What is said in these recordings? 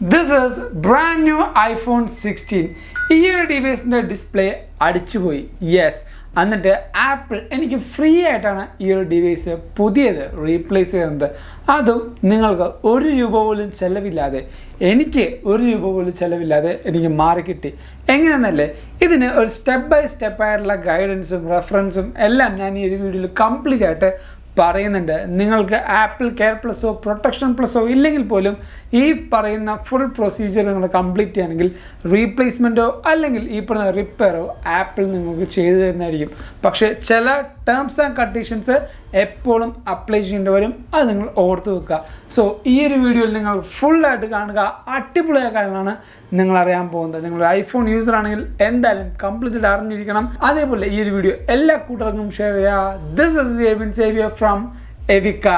This is brand new iPhone 16. ഈ ഒരു ഡിവൈസിൻ്റെ display അടിച്ചുപോയി. Yes, എന്നിട്ട് ആപ്പിൾ എനിക്ക് ഫ്രീ ആയിട്ടാണ് ഈ ഒരു ഡിവൈസ് പുതിയത് റീപ്ലേസ് ചെയ്യുന്നത്. അതും നിങ്ങൾക്ക് ₹1 പോലും ചിലവില്ലാതെ, എനിക്ക് ₹1 പോലും ചിലവില്ലാതെ എനിക്ക് മാറിക്കിട്ടി. എങ്ങനെയെന്നല്ലേ, ഇതിന് ഒരു സ്റ്റെപ്പ് ബൈ സ്റ്റെപ്പ് ആയിട്ടുള്ള ഗൈഡൻസും റെഫറൻസും എല്ലാം ഞാൻ ഈ ഒരു വീഡിയോയിൽ കംപ്ലീറ്റ് ആയിട്ട് പറയുന്നുണ്ട്. നിങ്ങൾക്ക് ആപ്പിൾ കെയർ പ്ലസോ പ്രൊട്ടക്ഷൻ പ്ലസോ ഇല്ലെങ്കിൽ പോലും ഈ പറയുന്ന ഫുൾ പ്രൊസീജിയർ നിങ്ങൾ കംപ്ലീറ്റ് ചെയ്യുകയാണെങ്കിൽ റീപ്ലേസ്മെൻറ്റോ അല്ലെങ്കിൽ ഈ പറയുന്ന റിപ്പയറോ ആപ്പിൾ നിങ്ങൾക്ക് ചെയ്തു തരുന്നതായിരിക്കും. പക്ഷേ ചില ടേംസ് ആൻഡ് കണ്ടീഷൻസ് എപ്പോഴും അപ്ലൈ ചെയ്യേണ്ടി വരും. അത് നിങ്ങൾ ഓർത്ത് വെക്കുക. സോ ഈ ഒരു വീഡിയോയിൽ നിങ്ങൾ ഫുള്ളായിട്ട് കാണുക. അടിപൊളിയായ കാര്യങ്ങളാണ് നിങ്ങൾ അറിയാൻ പോകുന്നത്. നിങ്ങൾ ഐഫോൺ യൂസർ ആണെങ്കിൽ എന്തായാലും കംപ്ലീറ്റ് അറിഞ്ഞിരിക്കണം. അതേപോലെ ഈ ഒരു വീഡിയോ എല്ലാ കൂട്ടർക്കും ഷെയർ ചെയ്യുക. This is Xavier from eywkaa.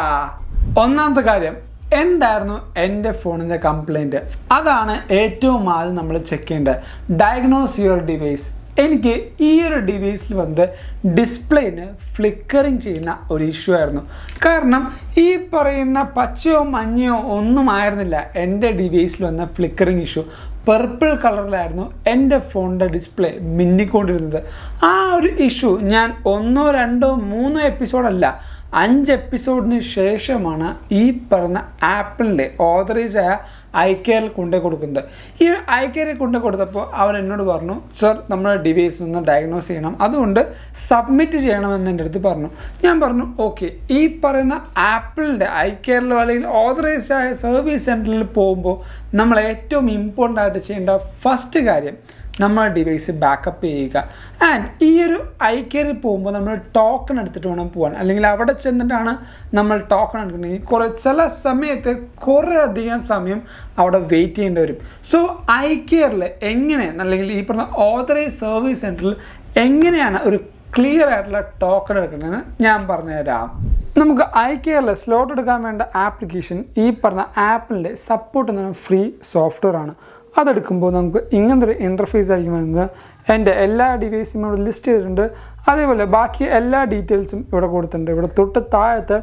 ഒന്നാമത്തെ കാര്യം, എന്തായിരുന്നു എൻ്റെ ഫോണിൻ്റെ കംപ്ലൈൻറ്റ്? അതാണ് ഏറ്റവും ആദ്യം നമ്മൾ ചെക്ക് ചെയ്യേണ്ടത്. Diagnose your device. എനിക്ക് ഈ ഒരു ഡിവൈസിൽ വന്ന് ഡിസ്പ്ലേന് ഫ്ലിക്കറിങ് ചെയ്യുന്ന ഒരു ഇഷ്യൂ ആയിരുന്നു. കാരണം ഈ പറയുന്ന പച്ചയോ മഞ്ഞയോ ഒന്നും ആയിരുന്നില്ല എൻ്റെ ഡിവൈസിൽ വന്ന ഫ്ലിക്കറിങ് ഇഷ്യൂ. പർപ്പിൾ കളറിലായിരുന്നു എൻ്റെ ഫോണിൻ്റെ ഡിസ്പ്ലേ മിന്നിക്കൊണ്ടിരുന്നത്. ആ ഒരു ഇഷ്യൂ ഞാൻ 1, 2, 3 എപ്പിസോഡല്ല, 5 എപ്പിസോഡിന് ശേഷമാണ് ഈ പറഞ്ഞ ആപ്പിളിൻ്റെ ഓതറൈസ് ആയ iCare കൊണ്ടുപോയി കൊടുക്കുന്നത്. ഈ iCare കൊണ്ടുപോയി കൊടുത്തപ്പോൾ അവർ എന്നോട് പറഞ്ഞു, സർ നമ്മുടെ ഡിവൈസ് ഒന്ന് ഡയഗ്നോസ് ചെയ്യണം, അതുകൊണ്ട് സബ്മിറ്റ് ചെയ്യണമെന്ന് എൻ്റെ അടുത്ത് പറഞ്ഞു. ഞാൻ പറഞ്ഞു ഓക്കെ. ഈ പറയുന്ന ആപ്പിളിൻ്റെ iCareലോ അല്ലെങ്കിൽ ഓതറൈസ്ഡ് ആയ സർവീസ് സെൻറ്ററിൽ പോകുമ്പോൾ നമ്മൾ ഏറ്റവും ഇമ്പോർട്ടൻ്റ് ആയിട്ട് ചെയ്യേണ്ട ഫസ്റ്റ് കാര്യം നമ്മുടെ ഡിവൈസ് ബാക്കപ്പ് ചെയ്യുക. ആൻഡ് ഈ ഒരു iCare പോകുമ്പോൾ നമ്മൾ ടോക്കൺ എടുത്തിട്ട് വേണം പോകാൻ. അല്ലെങ്കിൽ അവിടെ ചെന്നിട്ടാണ് നമ്മൾ ടോക്കൺ എടുക്കണമെങ്കിൽ ചില സമയത്ത് കുറേ അധികം സമയം അവിടെ വെയിറ്റ് ചെയ്യേണ്ടി വരും. സോ iCareൽ എങ്ങനെ, അല്ലെങ്കിൽ ഈ പറഞ്ഞ ഓതറൈസ് സർവീസ് സെൻറ്ററിൽ എങ്ങനെയാണ് ഒരു ക്ലിയർ ആയിട്ടുള്ള ടോക്കൺ എടുക്കണമെന്ന് ഞാൻ പറഞ്ഞുതരാം. നമുക്ക് iCareൽ സ്ലോട്ട് എടുക്കാൻ വേണ്ട ആപ്ലിക്കേഷൻ ഈ പറഞ്ഞ ആപ്പിളിൻ്റെ സപ്പോർട്ട് എന്ന ഫ്രീ സോഫ്റ്റ്വെയർ ആണ്. അതെടുക്കുമ്പോൾ നമുക്ക് ഇങ്ങനത്തെ ഒരു ഇൻ്റർഫേസ് ആയിരിക്കും വരുന്നത്. എൻ്റെ എല്ലാ ഡിവൈസും ഇവിടെ ലിസ്റ്റ് ചെയ്തിട്ടുണ്ട്. അതേപോലെ ബാക്കി എല്ലാ ഡീറ്റെയിൽസും ഇവിടെ കൊടുത്തിട്ടുണ്ട്. ഇവിടെ തൊട്ട് താഴത്ത്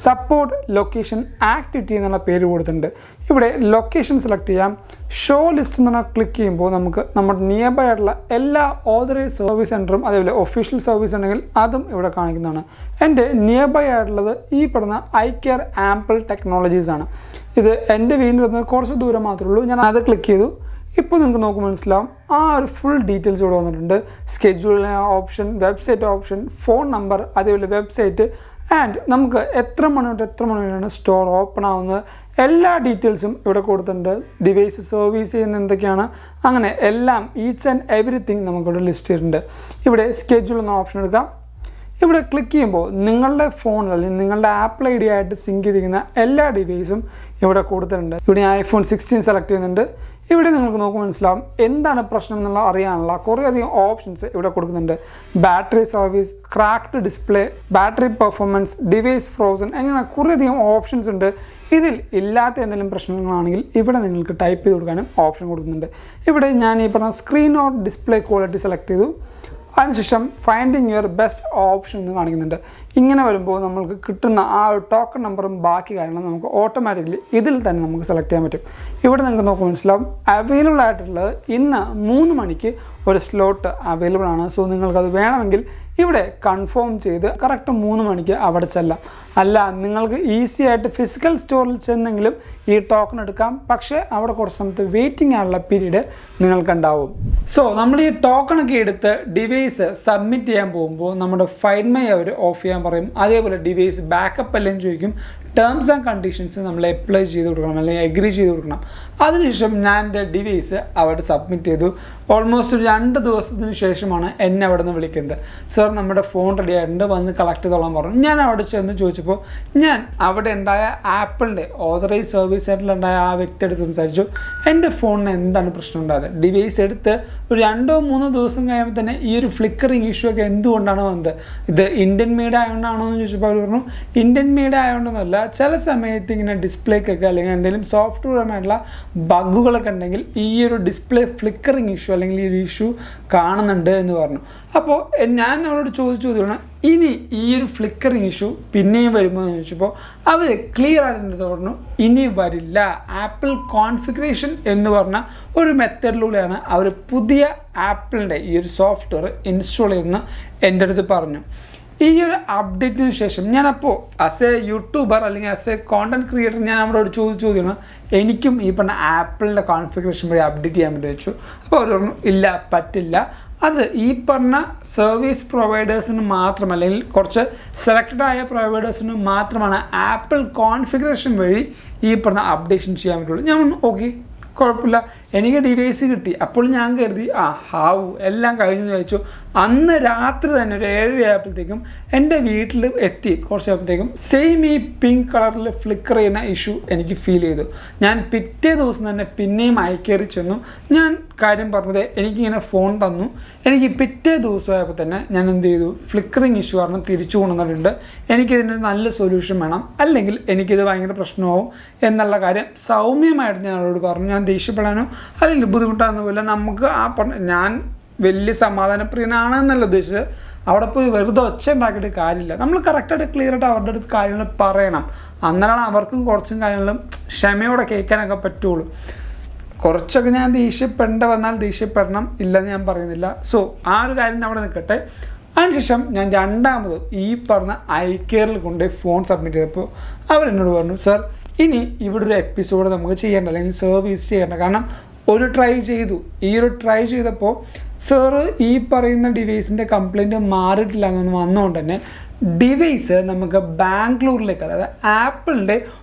സപ്പോർട്ട് ലൊക്കേഷൻ ആക്ടിവിറ്റി എന്നുള്ള പേര് കൊടുത്തിട്ടുണ്ട്. ഇവിടെ ലൊക്കേഷൻ സെലക്ട് ചെയ്യാം. ഷോ ലിസ്റ്റ് എന്ന് പറഞ്ഞാൽ ക്ലിക്ക് ചെയ്യുമ്പോൾ നമുക്ക് നമ്മുടെ നിയർ ബൈ ആയിട്ടുള്ള എല്ലാ ഓതറൈസ് സർവീസ് സെൻറ്ററും അതേപോലെ ഒഫീഷ്യൽ സർവീസ് ഉണ്ടെങ്കിൽ അതും ഇവിടെ കാണിക്കുന്നതാണ്. എൻ്റെ നിയർ ബൈ ആയിട്ടുള്ളത് ഈ പറഞ്ഞ iCare ആപ്പിൾ ടെക്നോളജീസ് ആണ്. ഇത് എൻ്റെ വീടിന് വരുന്നത് കുറച്ച് ദൂരം മാത്രമേ ഉള്ളൂ. ഞാൻ അത് ക്ലിക്ക് ചെയ്തു. ഇപ്പോൾ നിങ്ങൾക്ക് നോക്കുമ്പോൾ മനസ്സിലാവും ആ ഒരു ഫുൾ ഡീറ്റെയിൽസ് ഇവിടെ വന്നിട്ടുണ്ട്. Schedule option, website option, phone number, അതേപോലെ വെബ്സൈറ്റ് ആൻഡ് നമുക്ക് എത്ര മണി തൊട്ട് എത്ര മണി വരെയാണ് സ്റ്റോർ ഓപ്പൺ ആവുന്നത്, എല്ലാ ഡീറ്റെയിൽസും ഇവിടെ കൊടുത്തിട്ടുണ്ട്. ഡിവൈസ് സർവീസ് ചെയ്യുന്ന എന്തൊക്കെയാണ്, അങ്ങനെ എല്ലാം ഈച്ച് ആൻഡ് എവറിത്തിങ് നമുക്കിവിടെ ലിസ്റ്റ് ചെയ്തിട്ടുണ്ട്. ഇവിടെ സ്കെഡ്യൂൾ എന്ന ഓപ്ഷൻ എടുക്കാം. ഇവിടെ ക്ലിക്ക് ചെയ്യുമ്പോൾ നിങ്ങളുടെ ഫോൺ അല്ലെങ്കിൽ നിങ്ങളുടെ ആപ്പിൾ ID ആയിട്ട് സിങ്ക് ചെയ്തിരിക്കുന്ന എല്ലാ ഡിവൈസും ഇവിടെ കൊടുത്തിട്ടുണ്ട്. ഇവിടെ ഞാൻ iPhone 16 സെലക്ട് ചെയ്യുന്നുണ്ട്. ഇവിടെ നിങ്ങൾക്ക് നോക്കുമ്പോൾ മനസ്സിലാവും എന്താണ് പ്രശ്നം എന്നുള്ള അറിയാനുള്ള കുറേയധികം ഓപ്ഷൻസ് ഇവിടെ കൊടുക്കുന്നുണ്ട്. Battery service, cracked display, battery performance, device frozen, അങ്ങനെ കുറേയധികം ഓപ്ഷൻസ് ഉണ്ട്. ഇതിൽ ഇല്ലാത്ത എന്തെങ്കിലും പ്രശ്നങ്ങളാണെങ്കിൽ ഇവിടെ നിങ്ങൾക്ക് ടൈപ്പ് ചെയ്ത് കൊടുക്കാനും ഓപ്ഷൻ കൊടുക്കുന്നുണ്ട്. ഇവിടെ ഞാൻ ഈ പറഞ്ഞ screen or display quality select ചെയ്തു. അതിനുശേഷം ഫൈൻഡിങ് യുവർ ബെസ്റ്റ് ഓപ്ഷൻ എന്ന് കാണിക്കുന്നുണ്ട്. ഇങ്ങനെ വരുമ്പോൾ നമ്മൾക്ക് കിട്ടുന്ന ആ ഒരു ടോക്കൺ നമ്പറും ബാക്കി കാര്യങ്ങളും നമുക്ക് ഓട്ടോമാറ്റിക്കലി ഇതിൽ തന്നെ നമുക്ക് സെലക്ട് ചെയ്യാൻ പറ്റും. ഇവിടെ നിങ്ങൾക്ക് നോക്കുമ്പോൾ മനസ്സിലാവും അവൈലബിൾ ആയിട്ടുള്ളത് ഇന്ന് 3 മണിക്ക് ഒരു സ്ലോട്ട് അവൈലബിൾ ആണ്. സോ നിങ്ങൾക്കത് വേണമെങ്കിൽ ഇവിടെ കൺഫേം ചെയ്ത് കറക്റ്റ് 3 മണിക്ക് അവിടെ ചെല്ലാം. അല്ല, നിങ്ങൾക്ക് ഈസി ആയിട്ട് ഫിസിക്കൽ സ്റ്റോറിൽ ചെന്നെങ്കിലും ഈ ടോക്കൺ എടുക്കാം. പക്ഷേ അവിടെ കുറച്ച് സമയത്ത് വെയിറ്റിംഗ് ആയുള്ള പീരീഡ് നിങ്ങൾക്കുണ്ടാവും. സോ നമ്മൾ ഈ ടോക്കണൊക്കെ എടുത്ത് ഡിവൈസ് സബ്മിറ്റ് ചെയ്യാൻ പോകുമ്പോൾ നമ്മുടെ ഫൈൻഡ് മൈ അവർ ഓഫ് ചെയ്യാൻ പറയും. അതേപോലെ ഡിവൈസ് ബാക്കപ്പ് എല്ലാം ചോദിക്കും. ടേംസ് ആൻഡ് കണ്ടീഷൻസ് നമ്മൾ അപ്ലൈ ചെയ്ത് കൊടുക്കണം അല്ലെങ്കിൽ എഗ്രി ചെയ്ത് കൊടുക്കണം. അതിനുശേഷം ഞാൻ എൻ്റെ ഡിവൈസ് അവിടെ സബ്മിറ്റ് ചെയ്തു. ഓൾമോസ്റ്റ് ഒരു 2 ദിവസത്തിന് ശേഷമാണ് എന്നെ അവിടെ നിന്ന് വിളിക്കുന്നത്. സർ നമ്മുടെ ഫോൺ റെഡി ആയിട്ടുണ്ട്, വന്ന് കളക്ട് ചെയ്തോളാൻ പറഞ്ഞു. ഞാൻ അവിടെ ചെന്ന് ചോദിച്ചപ്പോൾ ഞാൻ അവിടെ ഉണ്ടായ ആപ്പിളിൻ്റെ ഓതറൈസ് സർവീസ് സെൻറ്ററിലുണ്ടായ ആ വ്യക്തിയോട് സംസാരിച്ചു. എൻ്റെ ഫോണിന് എന്താണ് പ്രശ്നം ഉണ്ടായത്, ഡിവൈസ് എടുത്ത് ഒരു 2-3 ദിവസം കഴിയുമ്പോൾ തന്നെ ഈ ഒരു ഫ്ലിക്കറിങ് ഇഷ്യൂ ഒക്കെ എന്തുകൊണ്ടാണ് വന്നത്, ഇത് ഇന്ത്യൻ മെയ്ഡ് ആയതുകൊണ്ടാണോ എന്ന് ചോദിച്ചപ്പോൾ അവർ പറഞ്ഞു ഇന്ത്യൻ മെയ്ഡ് ആയതുകൊണ്ടൊന്നുമല്ല, ചില സമയത്ത് ഇങ്ങനെ ഡിസ്പ്ലേക്കൊക്കെ അല്ലെങ്കിൽ എന്തെങ്കിലും സോഫ്റ്റ്വെയറുമായിട്ടുള്ള ബഗ്ഗുകളൊക്കെ ഉണ്ടെങ്കിൽ ഈ ഒരു ഡിസ്പ്ലേ ഫ്ലിക്കറിങ് ഇഷ്യൂ അല്ലെങ്കിൽ ഈ ഒരു ഇഷ്യൂ കാണുന്നുണ്ട് എന്ന് പറഞ്ഞു. അപ്പോൾ ഞാൻ അവരോട് ചോദിച്ചു ഇനി ഈ ഒരു ഫ്ലിക്കറിങ് ഇഷ്യൂ പിന്നെയും വരുമോ എന്ന് ചോദിച്ചപ്പോൾ അവർ ക്ലിയർ ആയിട്ട് പറഞ്ഞു ഇനി വരില്ല. ആപ്പിൾ കോൺഫിഗറേഷൻ എന്ന് പറഞ്ഞ ഒരു മെത്തേഡിലൂടെയാണ് അവർ പുതിയ ആപ്പിളിൻ്റെ ഈ ഒരു സോഫ്റ്റ്വെയർ ഇൻസ്റ്റാൾ ചെയ്യുന്ന എൻ്റെ അടുത്ത് പറഞ്ഞു. ഈ ഒരു അപ്ഡേറ്റിന് ശേഷം ഞാനപ്പോൾ ആസ് എ യൂട്യൂബർ അല്ലെങ്കിൽ ആസ് എ കോണ്ടന്റ് ക്രിയേറ്റർ ഞാൻ അവരോട് ചോദിക്കണം എനിക്കും ഈ പറഞ്ഞ ആപ്പിളിൻ്റെ കോൺഫിഗറേഷൻ വഴി അപ്ഡേറ്റ് ചെയ്യാൻ വേണ്ടി വെച്ചു. അപ്പോൾ അവർ പറഞ്ഞു ഇല്ല പറ്റില്ല, അത് ഈ പറഞ്ഞ സർവീസ് പ്രൊവൈഡേഴ്സിന് മാത്രം അല്ലെങ്കിൽ കുറച്ച് സെലക്റ്റഡ് ആയ പ്രൊവൈഡേഴ്സിന് മാത്രമാണ് ആപ്പിൾ കോൺഫിഗറേഷൻ വഴി ഈ പറഞ്ഞ അപ്ഡേഷൻ ചെയ്യാൻ പറ്റുള്ളൂ. ഞാൻ പറഞ്ഞു ഓക്കെ കുഴപ്പമില്ല, എനിക്ക് ഡിവൈസ് കിട്ടി. അപ്പോൾ ഞാൻ കരുതി എല്ലാം കഴിഞ്ഞെന്ന് ചോദിച്ചു. അന്ന് രാത്രി തന്നെ ഒരു 7 ആയപ്പോഴത്തേക്കും എൻ്റെ വീട്ടിൽ എത്തി. കുറച്ചായപ്പോഴത്തേക്കും സെയിം ഈ പിങ്ക് കളറിൽ ഫ്ലിക്കർ ചെയ്യുന്ന ഇഷ്യൂ എനിക്ക് ഫീൽ ചെയ്തു. ഞാൻ പിറ്റേ ദിവസം തന്നെ പിന്നെയും iCare ചെന്നു. ഞാൻ കാര്യം പറഞ്ഞത് എനിക്കിങ്ങനെ ഫോൺ തന്നു. എനിക്ക് പിറ്റേ ദിവസമായപ്പോൾ തന്നെ ഞാൻ എന്ത് ചെയ്തു, ഫ്ലിക്കറിങ് ഇഷ്യൂ കാരണം തിരിച്ചു കൊണ്ടുവന്നിട്ടുണ്ട്. എനിക്കിതിന് നല്ല സൊല്യൂഷൻ വേണം, അല്ലെങ്കിൽ എനിക്കിത് ഭയങ്കര പ്രശ്നമാവും എന്നുള്ള കാര്യം സൗമ്യമായിട്ട് ഞാൻ അവരോട് പറഞ്ഞു. ഞാൻ ദേഷ്യപ്പെടാനോ അല്ലെങ്കിൽ ബുദ്ധിമുട്ടാകുന്ന പോലെ നമുക്ക് ഞാൻ വലിയ സമാധാനപ്രിയനാണെന്നല്ല ഉദ്ദേശിച്ചത്. അവിടെ പോയി വെറുതെ ഒച്ച ഉണ്ടാക്കിയിട്ട് കാര്യമില്ല. നമ്മൾ കറക്റ്റായിട്ട് ക്ലിയർ ആയിട്ട് അവരുടെ അടുത്ത് കാര്യങ്ങൾ പറയണം. അന്നേരമാണ് അവർക്കും കുറച്ചും കാര്യങ്ങളും ക്ഷമയോടെ കേൾക്കാനൊക്കെ പറ്റുള്ളൂ. കുറച്ചൊക്കെ ഞാൻ ദേഷ്യപ്പെടേണ്ട വന്നാൽ ദേഷ്യപ്പെടണം, ഇല്ലെന്ന് ഞാൻ പറയുന്നില്ല. സോ ആ ഒരു കാര്യം അവിടെ നിൽക്കട്ടെ. അതിനുശേഷം ഞാൻ രണ്ടാമത് ഈ പറഞ്ഞ iCareൽ കൊണ്ടുപോയി ഫോൺ സബ്മിറ്റ് ചെയ്തപ്പോൾ അവരെന്നോട് പറഞ്ഞു സർ ഇനി ഇവിടെ ഒരു എപ്പിസോഡ് നമുക്ക് ചെയ്യേണ്ട അല്ലെങ്കിൽ സർവീസ് ചെയ്യേണ്ട. കാരണം ഒരു ട്രൈ ചെയ്തു. ഈ ഒരു ട്രൈ ചെയ്തപ്പോൾ സാറ് ഈ പറയുന്ന ഡിവൈസിൻ്റെ കംപ്ലയിൻറ്റ് മാറിയിട്ടില്ല എന്ന് വന്നുകൊണ്ട് തന്നെ ഡിവൈസ് നമുക്ക് ബാംഗ്ലൂരിലേക്ക്, അതായത് ആപ്പിളിൻ്റെ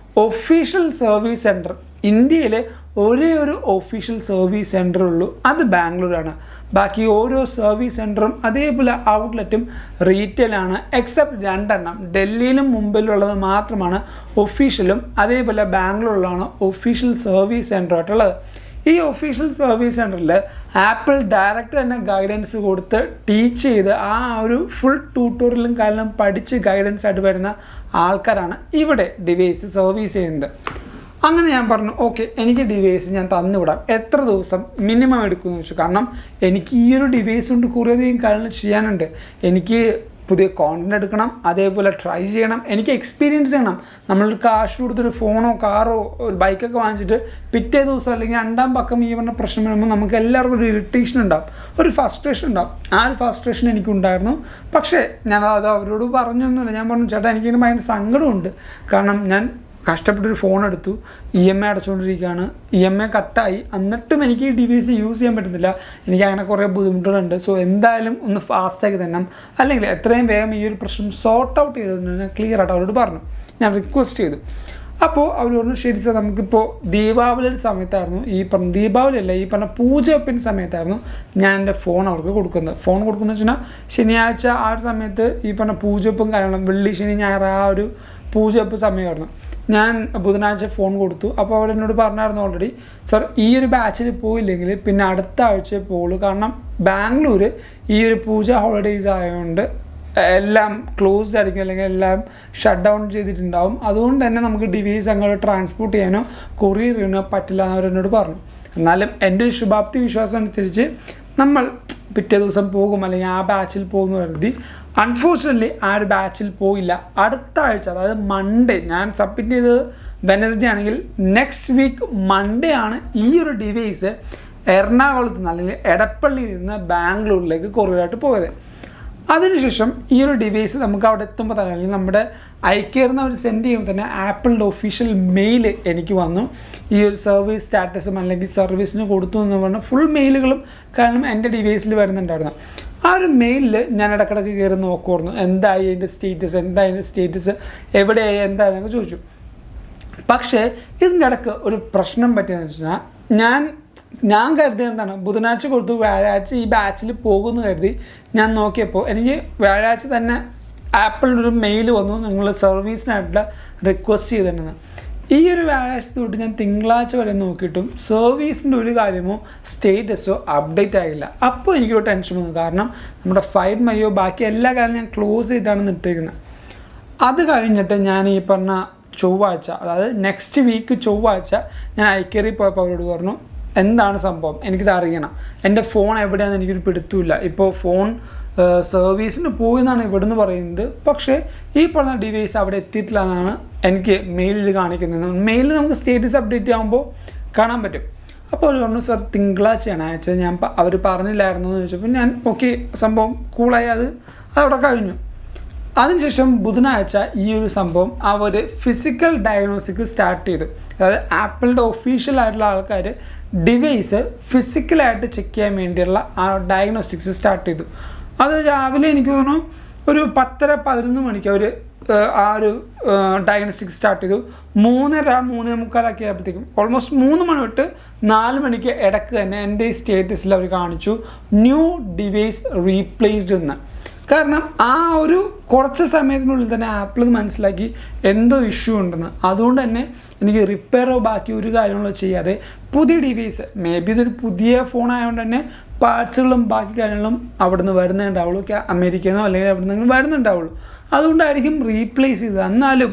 ഒഫീഷ്യൽ സർവീസ് സെൻറ്റർ, ഇന്ത്യയിലെ ഒരേ ഒരു ഒഫീഷ്യൽ സർവീസ് സെൻറ്റർ ഉള്ളൂ, അത് ബാംഗ്ലൂരാണ്. ബാക്കി ഓരോ സർവീസ് സെൻറ്ററും അതേപോലെ ഔട്ട്ലെറ്റും റീറ്റെയിലാണ്. എക്സെപ്റ്റ് 2 എണ്ണം ഡൽഹിയിലും മുംബൈയിലുള്ളത് മാത്രമാണ് ഒഫീഷ്യലും, അതേപോലെ ബാംഗ്ലൂരിലാണ് ഒഫീഷ്യൽ സർവീസ് സെൻറ്ററായിട്ടുള്ളത്. ഈ ഒഫീഷ്യൽ സർവീസ് സെൻറ്ററിൽ ആപ്പിൾ ഡയറക്റ്റ് തന്നെ ഗൈഡൻസ് കൊടുത്ത് ടീച്ച് ചെയ്ത് ആ ഒരു ഫുൾ ട്യൂട്ടോറിയലും കാലം പഠിച്ച് ഗൈഡൻസ് ആയിട്ട് വരുന്ന ആൾക്കാരാണ് ഇവിടെ ഡിവൈസ് സർവീസ് ചെയ്യുന്നത്. അങ്ങനെ ഞാൻ പറഞ്ഞു ഓക്കെ എനിക്ക് ഡിവൈസ് ഞാൻ തന്നുവിടാം, എത്ര ദിവസം മിനിമം എടുക്കുമെന്ന് വെച്ചു. കാരണം എനിക്ക് ഈ ഒരു ഡിവൈസ് കൊണ്ട് കുറേയധികം കാര്യങ്ങൾ ചെയ്യാനുണ്ട്. എനിക്ക് പുതിയ കോണ്ടന്റ് എടുക്കണം, അതേപോലെ ട്രൈ ചെയ്യണം, എനിക്ക് എക്സ്പീരിയൻസ് ചെയ്യണം. നമ്മൾ കാശ് കൊടുത്തൊരു ഫോണോ കാറോ ഒരു ബൈക്കൊക്കെ വാങ്ങിച്ചിട്ട് പിറ്റേ ദിവസം അല്ലെങ്കിൽ 2ാം പക്കം ഈ പറഞ്ഞ പ്രശ്നം വരുമ്പോൾ നമുക്ക് എല്ലാവർക്കും ഒരു ഇറിറ്റേഷൻ ഉണ്ടാവും, ഒരു ഫ്രസ്ട്രേഷൻ ഉണ്ടാവും. ആ ഒരു ഫ്രസ്ട്രേഷൻ എനിക്കുണ്ടായിരുന്നു. പക്ഷേ ഞാൻ അത് അവരോട് പറഞ്ഞൊന്നുമില്ല. ഞാൻ പറഞ്ഞു ചേട്ടാ എനിക്കിങ്ങനെ ഭയങ്കര സങ്കടമുണ്ട്. കാരണം ഞാൻ കഷ്ടപ്പെട്ടൊരു ഫോൺ എടുത്തു, EMI അടച്ചുകൊണ്ടിരിക്കുകയാണ്, EMI കട്ടായി, എന്നിട്ടും എനിക്ക് ഈ ഡിവൈസ് യൂസ് ചെയ്യാൻ പറ്റുന്നില്ല. എനിക്ക് അങ്ങനെ കുറേ ബുദ്ധിമുട്ടുകളുണ്ട്. സോ എന്തായാലും ഒന്ന് ഫാസ്റ്റാക്കി തന്നെ, അല്ലെങ്കിൽ എത്രയും വേഗം ഈ ഒരു പ്രശ്നം സോർട്ട് ഔട്ട് ചെയ്തതെന്ന് ഞാൻ ക്ലിയർ ആയിട്ട് അവരോട് പറഞ്ഞു. ഞാൻ റിക്വസ്റ്റ് ചെയ്തു. അപ്പോൾ അവർ പറഞ്ഞു ശരി സാർ, നമുക്കിപ്പോൾ ദീപാവലിയുടെ സമയത്തായിരുന്നു, ഈ പറഞ്ഞ ദീപാവലിയല്ല ഈ പറഞ്ഞ പൂജവെപ്പിൻ്റെ സമയത്തായിരുന്നു ഞാൻ എൻ്റെ ഫോൺ അവർക്ക് കൊടുക്കുന്നത്. ഫോൺ കൊടുക്കുന്നത് വെച്ചാൽ ശനിയാഴ്ച ആ ഒരു സമയത്ത് ഈ പറഞ്ഞ പൂജവെപ്പും കാര്യങ്ങളും, വെള്ളി ശനി ഞായർ ആ ഒരു പൂജവെപ്പ് സമയമായിരുന്നു. ഞാൻ ബുധനാഴ്ച ഫോൺ കൊടുത്തു. അപ്പോൾ അവരെന്നോട് പറഞ്ഞായിരുന്നു ഓൾറെഡി സർ ഈ ഒരു ബാച്ചിൽ പോയില്ലെങ്കിൽ പിന്നെ അടുത്ത ആഴ്ച പോകുള്ളൂ. കാരണം ബാംഗ്ലൂർ ഈ ഒരു പൂജ ഹോളിഡേയ്സ് ആയതുകൊണ്ട് എല്ലാം ക്ലോസ്ഡ് ആയിരിക്കും, അല്ലെങ്കിൽ എല്ലാം ഷട്ട് ഡൗൺ ചെയ്തിട്ടുണ്ടാവും. അതുകൊണ്ട് തന്നെ നമുക്ക് ഡിവൈസ് അങ്ങോട്ട് ട്രാൻസ്പോർട്ട് ചെയ്യാനോ കൊറിയർ ചെയ്യാനോ പറ്റില്ല എന്ന് അവരെന്നോട് പറഞ്ഞു. എന്നാലും എൻ്റെ ഒരു ശുഭാപ്തി വിശ്വാസം അനുസരിച്ച് നമ്മൾ പിറ്റേ ദിവസം പോകും, അല്ലെങ്കിൽ ആ ബാച്ചിൽ പോകുമെന്ന് കരുതി. അൺഫോർച്യുനേറ്റ്ലി ആ ഒരു ബാച്ചിൽ പോയില്ല. അടുത്ത ആഴ്ച, അതായത് മൺഡേ, ഞാൻ സബ്മിറ്റ് ചെയ്തത് വെനസ്ഡേ ആണെങ്കിൽ നെക്സ്റ്റ് വീക്ക് മൺഡേ ആണ് ഈ ഒരു ഡിവൈസ് എറണാകുളത്ത് നിന്ന് അല്ലെങ്കിൽ എടപ്പള്ളിയിൽ നിന്ന് ബാംഗ്ലൂരിലേക്ക് കൊറിയറായിട്ട് പോയത്. അതിനുശേഷം ഈ ഒരു ഡിവൈസ് നമുക്ക് അവിടെ എത്തുമ്പോൾ തന്നെ, അല്ലെങ്കിൽ നമ്മുടെ iCare അവർ സെൻഡ് ചെയ്യുമ്പോൾ തന്നെ ആപ്പിളിൻ്റെ ഒഫീഷ്യൽ മെയിൽ എനിക്ക് വന്നു. ഈ ഒരു സർവീസ് സ്റ്റാറ്റസും അല്ലെങ്കിൽ സർവീസിന് കൊടുത്തു എന്ന് പറഞ്ഞാൽ ഫുൾ മെയിലുകളും കാരണം എൻ്റെ ഡിവൈസിൽ വരുന്നുണ്ടായിരുന്നു. ആ ഒരു മെയിലിൽ ഞാൻ ഇടയ്ക്കിടയ്ക്ക് കയറി നോക്കുമായിരുന്നു, എന്തായി അതിൻ്റെ സ്റ്റേറ്റസ്, എവിടെയായി, എന്തായെന്നൊക്കെ ചോദിച്ചു. പക്ഷേ ഇതിൻ്റെ ഇടയ്ക്ക് ഒരു പ്രശ്നം പറ്റിയെന്ന് വെച്ചാൽ ഞാൻ കരുതി എന്താണ്, ബുധനാഴ്ച കൊടുത്തു, വ്യാഴാഴ്ച ഈ ബാച്ചിൽ പോകുമെന്ന് കരുതി ഞാൻ നോക്കിയപ്പോൾ എനിക്ക് വ്യാഴാഴ്ച തന്നെ ആപ്പിളിൻ്റെ ഒരു മെയിൽ വന്നു, നിങ്ങൾ സർവീസിനായിട്ടുള്ള റിക്വസ്റ്റ് ചെയ്തിട്ടുണ്ടെന്ന്. ഈ ഒരു വ്യാഴാഴ്ച തൊട്ട് ഞാൻ തിങ്കളാഴ്ച വരെ നോക്കിയിട്ടും സർവീസിൻ്റെ ഒരു കാര്യമോ സ്റ്റേറ്റസോ അപ്ഡേറ്റ് ആയില്ല. അപ്പോൾ എനിക്കൊരു ടെൻഷൻ വന്നു. കാരണം നമ്മുടെ ഫൈൻഡ് മൈയോ ബാക്കി എല്ലാ കാര്യവും ഞാൻ ക്ലോസ് ചെയ്തിട്ടാണ് ഇട്ടിരിക്കുന്നത്. അത് കഴിഞ്ഞിട്ട് ഞാൻ ഈ പറഞ്ഞ ചൊവ്വാഴ്ച, അതായത് നെക്സ്റ്റ് വീക്ക് ചൊവ്വാഴ്ച ഞാൻ iCare പോയപ്പോൾ അവരോട് പറഞ്ഞു എന്താണ് സംഭവം, എനിക്കിത് അറിയണം, എൻ്റെ ഫോൺ എവിടെയാണെന്ന് എനിക്കൊരു പിടുത്തമില്ല. ഇപ്പോൾ ഫോൺ സർവീസിന് പോയി എന്നാണ് ഇവിടുന്ന് പറയുന്നത്, പക്ഷേ ഈ പറഞ്ഞ ഡിവൈസ് അവിടെ എത്തിയിട്ടില്ല എന്നാണ് എനിക്ക് മെയിലിൽ കാണിക്കുന്നത്. മെയിലിൽ നമുക്ക് സ്റ്റേറ്റസ് അപ്ഡേറ്റ് ആകുമ്പോൾ കാണാൻ പറ്റും. അപ്പോൾ അവർ പറഞ്ഞു സർ തിങ്കളാഴ്ചയാണ് അയച്ചത്, ഞാൻ അവർ പറഞ്ഞില്ലായിരുന്നു എന്ന് ചോദിച്ചപ്പോൾ ഞാൻ ഓക്കെ സംഭവം കൂളായി, അതവിടെ കഴിഞ്ഞു. അതിനുശേഷം ബുധനാഴ്ച ഈ ഒരു സംഭവം അവർ ഫിസിക്കൽ ഡയഗ്നോസിക് സ്റ്റാർട്ട് ചെയ്തു. അതായത് ആപ്പിളിൻ്റെ ഒഫീഷ്യലായിട്ടുള്ള ആൾക്കാർ ഡിവൈസ് ഫിസിക്കലായിട്ട് ചെക്ക് ചെയ്യാൻ വേണ്ടിയുള്ള ആ ഡയഗ്നോസ്റ്റിക്സ് സ്റ്റാർട്ട് ചെയ്തു. അത് രാവിലെ എനിക്ക് തോന്നുന്നു ഒരു 10-11 മണിക്ക് അവർ ആ ഒരു ഡയഗ്നോസ്റ്റിക്സ് സ്റ്റാർട്ട് ചെയ്തു. 3:30-3:45 ആയപ്പോഴത്തേക്കും ഓൾമോസ്റ്റ് 3 മണി തൊട്ട് 4 മണിക്ക് ഇടയ്ക്ക് തന്നെ എൻ്റെ ഈ സ്റ്റേറ്റസിൽ അവർ കാണിച്ചു ന്യൂ ഡിവൈസ് റീപ്ലേസ്ഡ് എന്ന്. കാരണം ആ ഒരു കുറച്ച് സമയത്തിനുള്ളിൽ തന്നെ ആപ്പിൾ മനസ്സിലാക്കി എന്തോ ഇഷ്യൂ ഉണ്ടെന്ന്. അതുകൊണ്ട് തന്നെ എനിക്ക് റിപ്പയറോ ബാക്കി ഒരു കാര്യങ്ങളോ ചെയ്യാതെ പുതിയ ഡിവൈസ്, മേ ബി ഇതൊരു പുതിയ ഫോൺ ആയതുകൊണ്ട് തന്നെ പാർട്സുകളും ബാക്കി കാര്യങ്ങളും അവിടെ നിന്ന് വരുന്നുണ്ടാവുള്ളൂ, അമേരിക്കയിൽ നിന്നോ അല്ലെങ്കിൽ അവിടെ നിന്ന് വരുന്നുണ്ടാവുള്ളൂ. അതുകൊണ്ടായിരിക്കും റീപ്ലേസ് ചെയ്തത്. എന്നാലും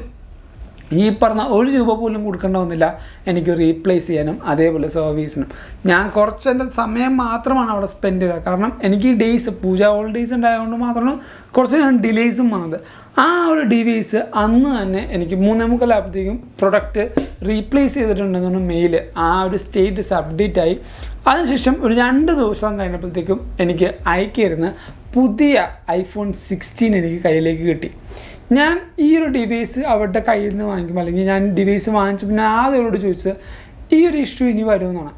ഈ പറഞ്ഞ ₹1 പോലും കൊടുക്കേണ്ട വന്നില്ല എനിക്ക് റീപ്ലേസ് ചെയ്യാനും അതേപോലെ സർവീസിനും. ഞാൻ കുറച്ചെൻ്റെ സമയം മാത്രമാണ് അവിടെ സ്പെൻഡ് ചെയ്തത്. കാരണം എനിക്ക് ഈ ഡേയ്സ് പൂജ ഹോളിഡേയ്സ് ഉണ്ടായതുകൊണ്ട് മാത്രമാണ് കുറച്ച് ഞാൻ ഡിലേയ്സും വന്നത്. ആ ഒരു ഡിവൈസ് അന്ന് തന്നെ എനിക്ക് 3:45 ആയപ്പോഴത്തേക്കും പ്രൊഡക്റ്റ് റീപ്ലേസ് ചെയ്തിട്ടുണ്ടെന്നാണ് മെയിൽ ആ ഒരു സ്റ്റേറ്റസ് അപ്ഡേറ്റ് ആയി. അതിനുശേഷം ഒരു 2 ദിവസം കഴിഞ്ഞപ്പോഴത്തേക്കും എനിക്ക് iCare പുതിയ iPhone 16 എനിക്ക് കയ്യിലേക്ക് കിട്ടി. ഞാൻ ഈ ഒരു ഡിവൈസ് അവരുടെ കയ്യിൽ നിന്ന് വാങ്ങിക്കുമ്പോൾ അല്ലെങ്കിൽ ഞാൻ ഡിവൈസ് വാങ്ങിച്ചപ്പോൾ ഞാൻ ആദ്യം അവരോട് ചോദിച്ചത് ഈ ഒരു ഇഷ്യൂ ഇനി വരുമെന്നാണ്.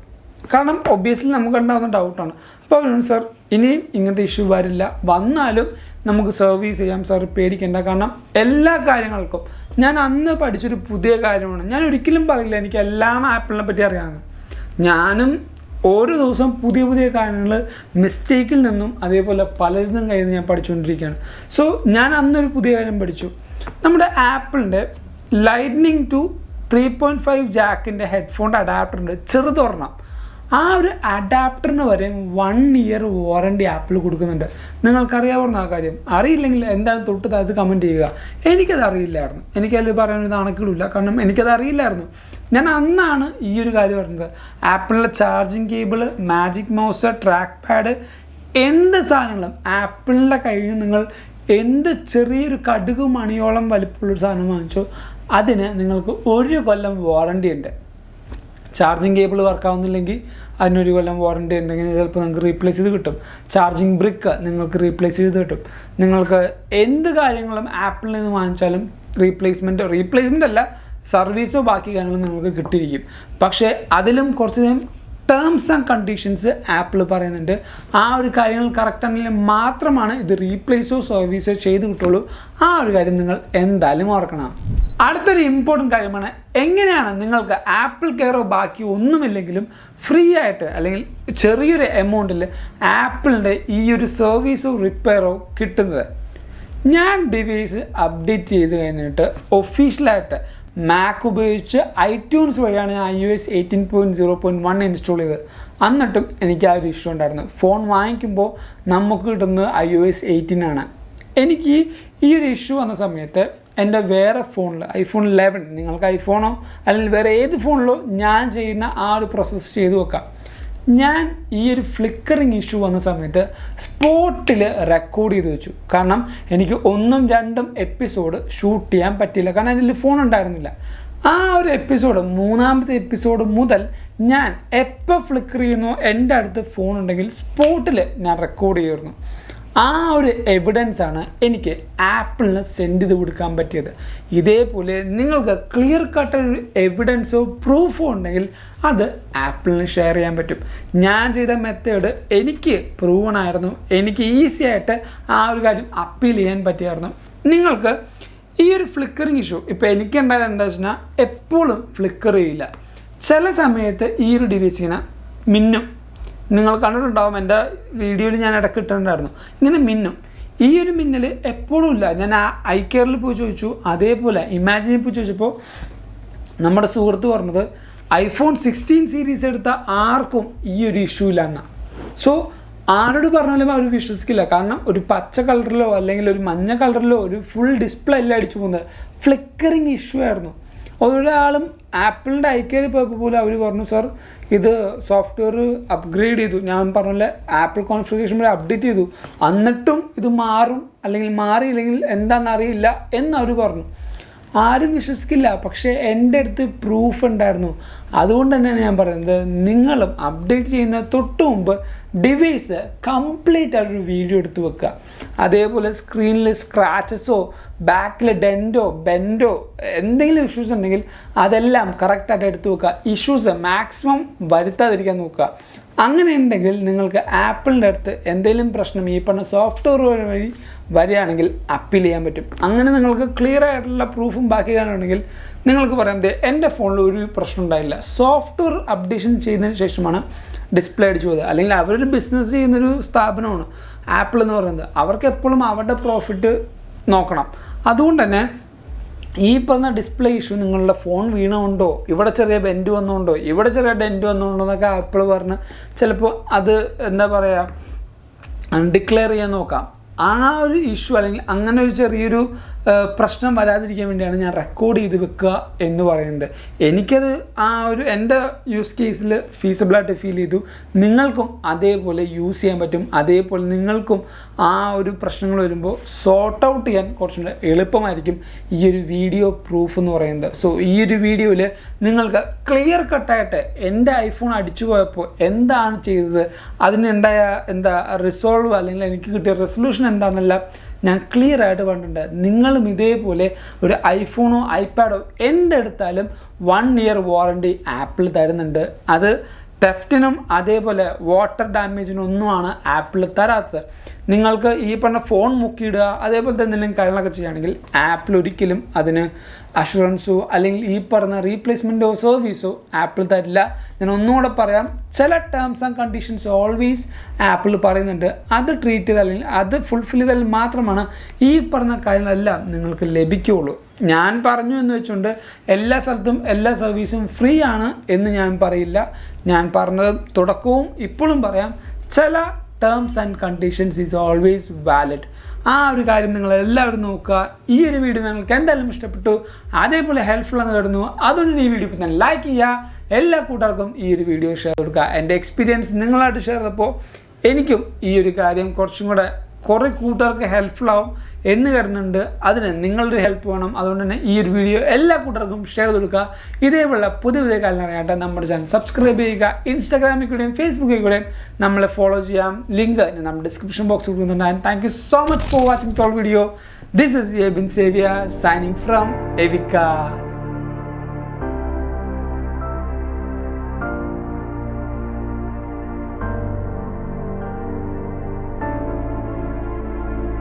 കാരണം ഒബ്വിയസ്ലി നമുക്ക് ഉണ്ടാകുന്ന ഡൗട്ടാണ്. അപ്പോൾ അവരോട് സാർ ഇനിയും ഇങ്ങനത്തെ ഇഷ്യൂ വരില്ല, വന്നാലും നമുക്ക് സർവീസ് ചെയ്യാം സാർ, പേടിക്കേണ്ട. കാരണം എല്ലാ കാര്യങ്ങൾക്കും ഞാൻ അന്ന് പഠിച്ചൊരു പുതിയ കാര്യമാണ്. ഞാൻ ഒരിക്കലും പറയില്ല എനിക്ക് എല്ലാം ആപ്പിളിനെ പറ്റി അറിയാമെന്ന്. ഞാനും ഓരോ ദിവസം പുതിയ പുതിയ കാര്യങ്ങൾ മിസ്റ്റേക്കിൽ നിന്നും അതേപോലെ പലരിലും കയ്യിൽ നിന്ന് ഞാൻ പഠിച്ചുകൊണ്ടിരിക്കുകയാണ്. സോ ഞാൻ അന്നൊരു പുതിയ കാര്യം പഠിച്ചു. നമ്മുടെ ആപ്പിളിൻ്റെ ലൈറ്റ്നിങ് ടു 3.5 ജാക്കിൻ്റെ ഹെഡ്ഫോണിൻ്റെ അഡാപ്റ്ററുണ്ട്, ചെറുതൊരെണ്ണം. ആ ഒരു അഡാപ്റ്ററിന് വരെ 1 ഇയർ വാറണ്ടി ആപ്പിൾ കൊടുക്കുന്നുണ്ട്. നിങ്ങൾക്കറിയാവുന്ന ആ കാര്യം. അറിയില്ലെങ്കിൽ എന്താണ് തൊട്ട് താഴത്ത് കമൻറ്റ് ചെയ്യുക. എനിക്കത് അറിയില്ലായിരുന്നു. എനിക്കത് പറയാനൊരു നാണക്കേടില്ല, കാരണം എനിക്കത് അറിയില്ലായിരുന്നു. ഞാൻ അന്നാണ് ഈ ഒരു കാര്യം പറഞ്ഞത്. ആപ്പിളിൻ്റെ charging cable, magic mouse, track pad, എന്ത് സാധനങ്ങളും ആപ്പിളിൻ്റെ കയ്യിൽ നിങ്ങൾ എന്ത് ചെറിയൊരു കടുക് മണിയോളം വലിപ്പമുള്ളൊരു സാധനം വാങ്ങിച്ചോ അതിന് നിങ്ങൾക്ക് 1 കൊല്ലം വാറണ്ടി ഉണ്ട്. ചാർജിങ് കേബിൾ വർക്കാവുന്നില്ലെങ്കിൽ അതിനൊരു കൊല്ലം വാറണ്ടി ഉണ്ടെങ്കിൽ ചിലപ്പോൾ നിങ്ങൾക്ക് റീപ്ലേസ് ചെയ്ത് കിട്ടും. ചാർജിങ് ബ്രിക്ക് നിങ്ങൾക്ക് റീപ്ലേസ് ചെയ്ത് കിട്ടും. നിങ്ങൾക്ക് എന്ത് കാര്യങ്ങളും ആപ്പിളിൽ നിന്ന് വാങ്ങിച്ചാലും റീപ്ലേസ്മെൻ്റ് അല്ല, സർവീസോ ബാക്കി കാര്യങ്ങളും നിങ്ങൾക്ക് കിട്ടിയിരിക്കും. പക്ഷേ അതിലും കുറച്ച് ടേംസ് ആൻഡ് കണ്ടീഷൻസ് ആപ്പിൾ പറയുന്നുണ്ട്. ആ ഒരു കാര്യങ്ങൾ കറക്റ്റ് ആണെങ്കിൽ മാത്രമാണ് ഇത് റീപ്ലേസോ സർവീസോ ചെയ്ത് കിട്ടുള്ളൂ. ആ ഒരു കാര്യം നിങ്ങൾ എന്തായാലും ഓർക്കണം. അടുത്തൊരു ഇമ്പോർട്ടൻറ്റ് കാര്യമാണ്, എങ്ങനെയാണ് നിങ്ങൾക്ക് ആപ്പിൾ കെയറോ ബാക്കി ഒന്നുമില്ലെങ്കിലും ഫ്രീ ആയിട്ട് അല്ലെങ്കിൽ ചെറിയൊരു എമൗണ്ടിൽ ആപ്പിളിൻ്റെ ഈ ഒരു സർവീസോ റിപ്പയറോ കിട്ടുന്നത്. ഞാൻ ഡിവൈസ് അപ്ഡേറ്റ് ചെയ്ത് കഴിഞ്ഞിട്ട് ഒഫീഷ്യലായിട്ട് മാക് ഉപയോഗിച്ച് ഐട്യൂൺസ് വഴിയാണ് ഞാൻ iOS 18.0.1 ഇൻസ്റ്റാൾ ചെയ്തത്. എന്നിട്ടും എനിക്ക് ആ ഒരു ഇഷ്യൂ ഉണ്ടായിരുന്നു. ഫോൺ വാങ്ങിക്കുമ്പോൾ നമുക്ക് കിട്ടുന്നത് iOS 18 ആണ്. എനിക്ക് ഈ ഒരു ഇഷ്യൂ വന്ന സമയത്ത് എൻ്റെ വേറെ ഫോണിൽ iPhone 11, നിങ്ങൾക്ക് ഐഫോണോ അല്ലെങ്കിൽ വേറെ ഏത് ഫോണിലോ ഞാൻ ചെയ്യുന്ന ആ ഒരു പ്രോസസ്സ് ചെയ്തു വെക്കാം. ഞാൻ ഈ ഒരു ഫ്ലിക്കറിങ് ഇഷ്യൂ വന്ന സമയത്ത് സ്പോട്ടിൽ റെക്കോർഡ് ചെയ്ത് വെച്ചു. കാരണം എനിക്ക് 1ഉം 2ഉം എപ്പിസോഡ് ഷൂട്ട് ചെയ്യാൻ പറ്റിയില്ല, കാരണം അതിൽ ഫോൺ ഉണ്ടായിരുന്നില്ല. ആ ഒരു എപ്പിസോഡ് 3ാമത്തെ എപ്പിസോഡ് മുതൽ ഞാൻ എപ്പോൾ ഫ്ലിക്കർ ചെയ്യുന്നോ എൻ്റെ അടുത്ത് ഫോൺ ഉണ്ടെങ്കിൽ സ്പോട്ടിൽ ഞാൻ റെക്കോർഡ് ചെയ്യുമായിരുന്നു. ആ ഒരു എവിഡൻസ് ആണ് എനിക്ക് ആപ്പിളിന് സെൻഡ് ചെയ്ത് കൊടുക്കാൻ പറ്റിയത്. ഇതേപോലെ നിങ്ങൾക്ക് ക്ലിയർ കട്ട് ഒരു എവിഡൻസോ പ്രൂഫോ ഉണ്ടെങ്കിൽ അത് ആപ്പിളിന് ഷെയർ ചെയ്യാൻ പറ്റും. ഞാൻ ചെയ്ത മെത്തേഡ് എനിക്ക് പ്രൂവൺ ആയിരുന്നു. എനിക്ക് ഈസി ആയിട്ട് ആ ഒരു കാര്യം അപ്പീൽ ചെയ്യാൻ പറ്റിയായിരുന്നു. നിങ്ങൾക്ക് ഈ ഒരു ഫ്ലിക്കറിങ് ഇഷ്യൂ ഇപ്പോൾ എനിക്കുണ്ടായത് എന്താ വെച്ചാൽ എപ്പോഴും ഫ്ലിക്കർ ചെയ്യില്ല. ചില സമയത്ത് ഈ ഒരു ഡിവൈസ് ഇങ്ങനെ മിന്നും. നിങ്ങൾ കണ്ടിട്ടുണ്ടാവും, എൻ്റെ വീഡിയോയിൽ ഞാൻ ഇടയ്ക്ക് ഇട്ടിട്ടുണ്ടായിരുന്നു, ഇങ്ങനെ മിന്നും. ഈ ഒരു മിന്നൽ എപ്പോഴും ഇല്ല. ഞാൻ iCareൽ പോയി ചോദിച്ചു, അതേപോലെ ഇമാജിനിൽ പോയി ചോദിച്ചപ്പോൾ നമ്മുടെ സുഹൃത്ത് പറഞ്ഞത് iPhone 16 സീരീസ് എടുത്ത ആർക്കും ഈ ഒരു ഇഷ്യൂ ഇല്ല എന്നാണ്. സോ ആരോട് പറഞ്ഞാലും അവർ വിശ്വസിക്കില്ല. കാരണം ഒരു പച്ച കളറിലോ അല്ലെങ്കിൽ ഒരു മഞ്ഞ കളറിലോ ഒരു ഫുൾ ഡിസ്പ്ലേ അല്ല അടിച്ചു പോകുന്നത്, ഫ്ലിക്കറിങ് ഇഷ്യൂ ആയിരുന്നു. ഒരാളും ആപ്പിളിൻ്റെ iCare പോയപ്പോൾ പോലും അവർ പറഞ്ഞു സാർ ഇത് സോഫ്റ്റ്വെയർ അപ്ഗ്രേഡ് ചെയ്തു, ഞാൻ പറഞ്ഞ ആപ്പിൾ കോൺഫിഗറേഷൻ വരെ അപ്ഡേറ്റ് ചെയ്തു, എന്നിട്ടും ഇത് മാറും അല്ലെങ്കിൽ മാറിയില്ലെങ്കിൽ എന്താണെന്നറിയില്ല എന്നവർ പറഞ്ഞു. ആരും വിശ്വസിക്കില്ല. പക്ഷേ എൻ്റെ അടുത്ത് പ്രൂഫ് ഉണ്ടായിരുന്നു. അതുകൊണ്ട് തന്നെയാണ് ഞാൻ പറയുന്നത്, നിങ്ങളും അപ്ഡേറ്റ് ചെയ്യുന്ന തൊട്ട് മുമ്പ് ഡിവൈസ് കംപ്ലീറ്റ് ആയിട്ടൊരു വീഡിയോ എടുത്ത് വെക്കുക. അതേപോലെ സ്ക്രീനിൽ സ്ക്രാച്ചസോ ബാക്കിൽ ഡെൻറ്റോ ബെൻഡോ എന്തെങ്കിലും ഇഷ്യൂസ് ഉണ്ടെങ്കിൽ അതെല്ലാം കറക്റ്റായിട്ട് എടുത്ത് വെക്കുക. ഇഷ്യൂസ് മാക്സിമം വരുത്താതിരിക്കാൻ നോക്കുക. അങ്ങനെ ഉണ്ടെങ്കിൽ നിങ്ങൾക്ക് ആപ്പിളിൻ്റെ അടുത്ത് എന്തെങ്കിലും പ്രശ്നം ഈ പറഞ്ഞ സോഫ്റ്റ്വെയർ വഴി വരികയാണെങ്കിൽ അപ്പീൽ ചെയ്യാൻ പറ്റും. അങ്ങനെ നിങ്ങൾക്ക് ക്ലിയർ ആയിട്ടുള്ള പ്രൂഫും ബാക്കി കാണുകയാണെങ്കിൽ നിങ്ങൾക്ക് പറയാം എൻ്റെ ഫോണിൽ ഒരു പ്രശ്നം ഉണ്ടായില്ല, സോഫ്റ്റ്വെയർ അപ്ഡേഷൻ ചെയ്തതിന് ശേഷമാണ് ഡിസ്പ്ലേ അടിച്ചു പോയത്. അല്ലെങ്കിൽ അവരൊരു ബിസിനസ് ചെയ്യുന്നൊരു സ്ഥാപനമാണ് ആപ്പിൾ എന്ന് പറയുന്നത്. അവർക്ക് എപ്പോഴും അവരുടെ പ്രോഫിറ്റ് നോക്കണം. അതുകൊണ്ട് തന്നെ ഈ പറഞ്ഞ ഡിസ്പ്ലേ ഇഷ്യൂ നിങ്ങളുടെ ഫോൺ വീണുകൊണ്ടോ ഇവിടെ ചെറിയ ബെൻഡ് വന്നുകൊണ്ടോ ഇവിടെ ചെറിയ ഡെൻറ്റ് വന്നുകൊണ്ടോ എന്നൊക്കെ ആപ്പിൾ പറഞ്ഞ് ചിലപ്പോൾ അത് എന്താ പറയുക ഡിക്ലെയർ ചെയ്യാൻ നോക്കാം. ആ ഒരു ഇഷ്യൂ അല്ലെങ്കിൽ അങ്ങനെ ഒരു ചെറിയൊരു പ്രശ്നം വരാതിരിക്കാൻ വേണ്ടിയാണ് ഞാൻ റെക്കോർഡ് ചെയ്ത് വെക്കുക എന്ന് പറയുന്നത്. എനിക്കത് ആ ഒരു എൻ്റെ യൂസ് കേസിൽ ഫീസിബിളായിട്ട് ഫീൽ ചെയ്തു. നിങ്ങൾക്കും അതേപോലെ യൂസ് ചെയ്യാൻ പറ്റും. അതേപോലെ നിങ്ങൾക്കും ആ ഒരു പ്രശ്നങ്ങൾ വരുമ്പോൾ സോർട്ട് ഔട്ട് ചെയ്യാൻ കുറച്ചുകൂടെ എളുപ്പമായിരിക്കും ഈ ഒരു വീഡിയോ പ്രൂഫ് എന്ന് പറയുന്നത്. സോ ഈ ഒരു വീഡിയോയിൽ നിങ്ങൾക്ക് ക്ലിയർ കട്ടായിട്ട് എൻ്റെ ഐഫോൺ അടിച്ചു പോയപ്പോൾ എന്താണ് ചെയ്തത്, അതിനുണ്ടായ റിസോൾവ് അല്ലെങ്കിൽ എനിക്ക് കിട്ടിയ റെസൊല്യൂഷൻ എന്താണെന്നെല്ലാം ഞാൻ ക്ലിയർ ആയിട്ട് പറഞ്ഞിട്ടുണ്ട്. നിങ്ങളും ഇതേപോലെ ഒരു ഐഫോണോ ഐപാഡോ എന്തെടുത്താലും 1 ഇയർ വാറണ്ടി ആപ്പിൾ തരുന്നുണ്ട്. അത് തെഫ്റ്റിനും അതേപോലെ വാട്ടർ ഡാമേജിനും ഒന്നുമാണ് ആപ്പിൾ തരാത്തത്. നിങ്ങൾക്ക് ഈ പറഞ്ഞ ഫോൺ മുക്കിയിടുക അതേപോലത്തെ എന്തെങ്കിലും കാര്യങ്ങളൊക്കെ ചെയ്യുകയാണെങ്കിൽ ആപ്പിൾ ഒരിക്കലും അതിന് അഷുറൻസോ അല്ലെങ്കിൽ ഈ പറഞ്ഞ റീപ്ലേസ്മെൻറ്റോ സർവീസോ ആപ്പിൾ തരില്ല. ഞാൻ ഒന്നുകൂടെ പറയാം, ചില terms and conditions always apple പറയുന്നുണ്ട്. അത് ട്രീറ്റ് ചെയ്താൽ അല്ലെങ്കിൽ അത് ഫുൾഫിൽ ചെയ്താൽ മാത്രമാണ് ഈ പറഞ്ഞ കാര്യങ്ങളെല്ലാം നിങ്ങൾക്ക് ലഭിക്കുകയുള്ളൂ. ഞാൻ പറഞ്ഞു എന്ന് വെച്ചുകൊണ്ട് എല്ലാ സ്ഥലത്തും എല്ലാ സർവീസും ഫ്രീ ആണ് എന്ന് ഞാൻ പറയില്ല. ഞാൻ പറഞ്ഞത് തുടക്കവും ഇപ്പോഴും പറയാം, ചില terms and conditions is always valid. ആ ഒരു കാര്യം നിങ്ങൾ എല്ലാവരും നോക്കുക. ഈ ഒരു വീഡിയോ നിങ്ങൾക്ക് എന്തായാലും ഇഷ്ടപ്പെട്ടു, അതേപോലെ ഹെൽപ്ഫുൾ എന്ന് കരുതുന്നു. അതുകൊണ്ട് ഈ വീഡിയോ ഇപ്പോൾ തന്നെ ലൈക്ക് ചെയ്യുക, എല്ലാ കൂട്ടുകാർക്കും ഈ ഒരു വീഡിയോ ഷെയർ കൊടുക്കുക. എൻ്റെ എക്സ്പീരിയൻസ് നിങ്ങളായിട്ട് ഷെയർ ചെയ്തപ്പോൾ എനിക്കും ഈ ഒരു കാര്യം കുറച്ചും കൂടെ കുറേ കൂട്ടുകാർക്ക് ഹെൽപ്ഫുൾ ആവും എന്ന് കരുതുന്നുണ്ട്. അതിന് നിങ്ങളുടെ ഹെൽപ്പ് വേണം. അതുകൊണ്ട് തന്നെ ഈ ഒരു വീഡിയോ എല്ലാ കൂട്ടുകാർക്കും ഷെയർ ചെയ്ത് കൊടുക്കുക. ഇതേപോലെ പുതിയ പുതിയ കാര്യം അറിയാട്ടെ നമ്മുടെ ചാനൽ സബ്സ്ക്രൈബ് ചെയ്യുക. ഇൻസ്റ്റാഗ്രാമിൽ കൂടെയും ഫേസ്ബുക്കിൽ കൂടെയും നമ്മളെ ഫോളോ ചെയ്യാം. ലിങ്ക് നമ്മുടെ ഡിസ്ക്രിപ്ഷൻ ബോക്സിൽ കൊടുക്കുന്നുണ്ട്. And thank you so much for watching the video. This is Bin Savior signing from eywkaa.